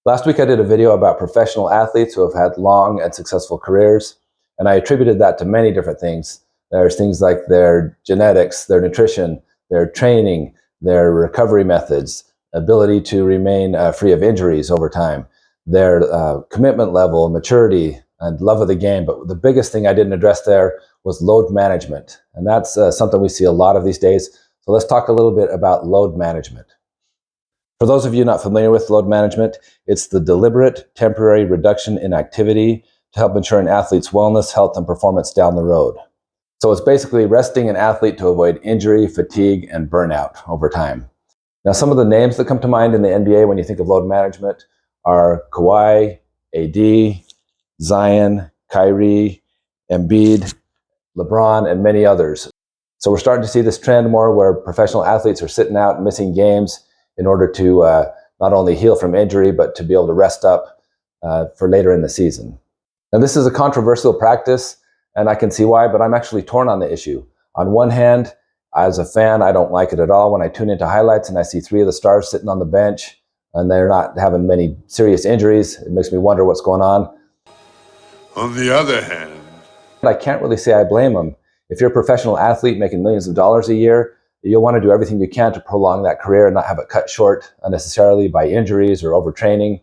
Last week I did a video about professional athletes who have had long and successful careers, and I attributed that to many different things. There's things like their genetics, their nutrition, their training, their recovery methods, ability to remain free of injuries over time, their commitment level, maturity, and love of the game. But the biggest thing I didn't address there was load management, and that's something we see a lot of these days. So let's talk a little bit about load management. For those of you not familiar with load management, it's the deliberate temporary reduction in activity to help ensure an athlete's wellness, health, and performance down the road. So it's basically resting an athlete to avoid injury, fatigue, and burnout over time. Now, some of the names that come to mind in the NBA when you think of load management are Kawhi, AD, Zion, Kyrie, Embiid, LeBron, and many others. So we're starting to see this trend more where professional athletes are sitting out and missing games in order to not only heal from injury, but to be able to rest up for later in the season. Now, this is a controversial practice, and I can see why, but I'm actually torn on the issue. On one hand, as a fan, I don't like it at all when I tune into highlights and I see three of the stars sitting on the bench and they're not having many serious injuries. It makes me wonder what's going on. On the other hand, I can't really say I blame them. If you're a professional athlete making millions of dollars a year, you'll want to do everything you can to prolong that career and not have it cut short unnecessarily by injuries or overtraining.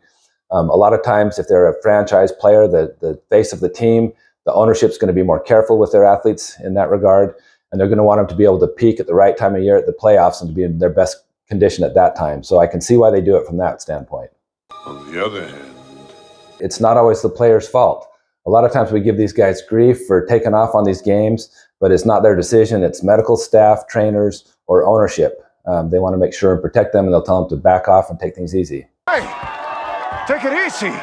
A lot of times, if they're a franchise player, the face of the team, the ownership's going to be more careful with their athletes in that regard, and they're going to want them to be able to peak at the right time of year at the playoffs and to be in their best condition at that time. So I can see why they do it from that standpoint. on the other hand, It's not always the player's fault. A lot of times we give these guys grief for taking off on these games, but it's not their decision. It's medical staff, trainers, or ownership. They want to make sure and protect them, and they'll tell them to back off and take things easy. Hey, take it easy.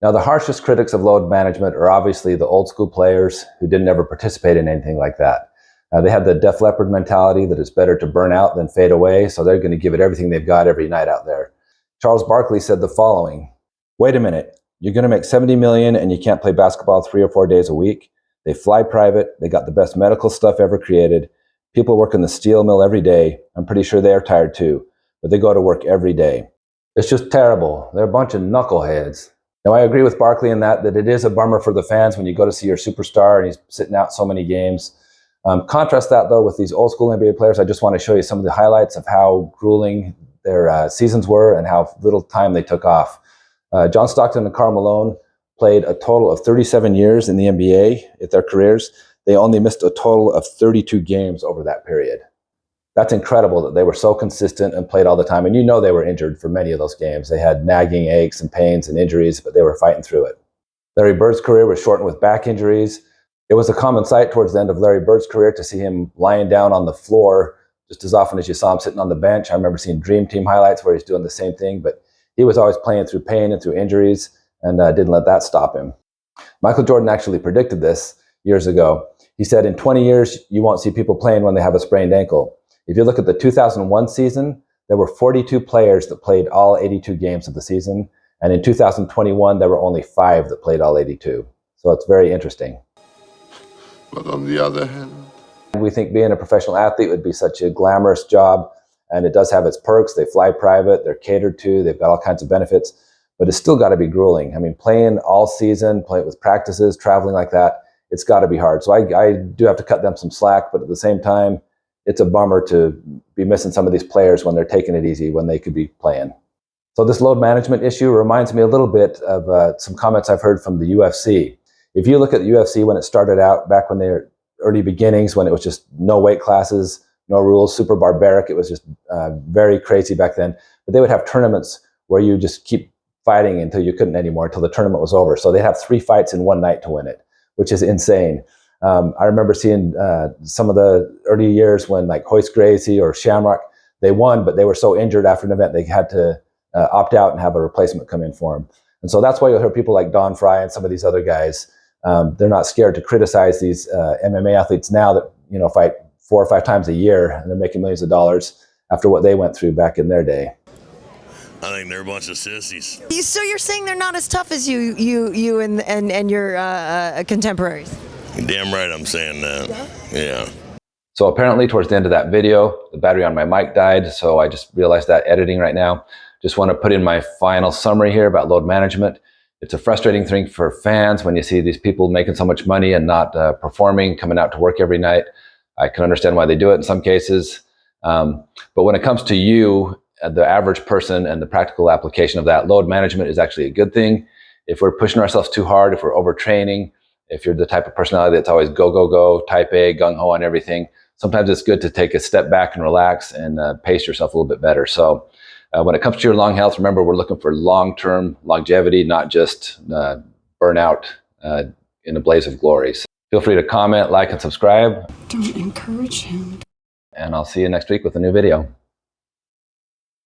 Now, the harshest critics of load management are obviously the old school players who didn't ever participate in anything like that. They had the Def Leppard mentality that it's better to burn out than fade away, so they're going to give it everything they've got every night out there. Charles Barkley said the following: "Wait a minute, you're going to make $70 million and you can't play basketball 3 or 4 days a week? They fly private, they got the best medical stuff ever created. People work in the steel mill every day. I'm pretty sure they're tired too, but they go to work every day. It's just terrible. They're a bunch of knuckleheads." Now, I agree with Barkley in that it is a bummer for the fans when you go to see your superstar and he's sitting out so many games. Contrast that, though, with these old school NBA players. I just want to show you some of the highlights of how grueling their seasons were and how little time they took off. John Stockton and Karl Malone played a total of 37 years in the NBA at their careers. They only missed a total of 32 games over that period. That's incredible that they were so consistent and played all the time. And you know they were injured for many of those games. They had nagging aches and pains and injuries, but they were fighting through it. Larry Bird's career was shortened with back injuries. It was a common sight towards the end of Larry Bird's career to see him lying down on the floor just as often as you saw him sitting on the bench. I remember seeing Dream Team highlights where he's doing the same thing, but he was always playing through pain and through injuries and didn't let that stop him. Michael Jordan actually predicted this years ago. He said, in 20 years, you won't see people playing when they have a sprained ankle. If you look at the 2001 season, there were 42 players that played all 82 games of the season. And in 2021, there were only 5 that played all 82. So it's very interesting. but on the other hand, We think being a professional athlete would be such a glamorous job, and it does have its perks. They fly private, they're catered to, they've got all kinds of benefits, but it's still got to be grueling. I mean, playing all season, playing with practices, traveling like that, it's got to be hard. So I do have to cut them some slack, but at the same time, it's a bummer to be missing some of these players when they're taking it easy when they could be playing. So this load management issue reminds me a little bit of some comments I've heard from the UFC. If you look at the UFC when it started out, back when they were early beginnings, when it was just no weight classes, no rules, super barbaric, it was just very crazy back then. But they would have tournaments where you just keep fighting until you couldn't anymore, until the tournament was over. So they'd have 3 fights in one night to win it, which is insane. I remember seeing some of the early years when like Hoist Gracie or Shamrock, they won, but they were so injured after an event, they had to opt out and have a replacement come in for them. And so that's why you'll hear people like Don Fry and some of these other guys, they're not scared to criticize these MMA athletes now that, you know, fight 4 or 5 times a year and they're making millions of dollars after what they went through back in their day. I think they're a bunch of sissies. So you're saying they're not as tough as you and your contemporaries? Damn right I'm saying that. Yeah. So apparently towards the end of that video, the battery on my mic died. So I just realized that editing right now. just want to put in my final summary here about load management. It's a frustrating thing for fans when you see these people making so much money and not performing, coming out to work every night. I can understand why they do it in some cases. But when it comes to you, the average person, and the practical application of that, load management is actually a good thing. If we're pushing ourselves too hard, if we're overtraining, if you're the type of personality that's always go, go, go, type A, gung-ho on everything, sometimes it's good to take a step back and relax and pace yourself a little bit better. So when it comes to your long health, remember, we're looking for long-term longevity, not just burnout in a blaze of glory. So feel free to comment, like, and subscribe. Don't encourage him. And I'll see you next week with a new video.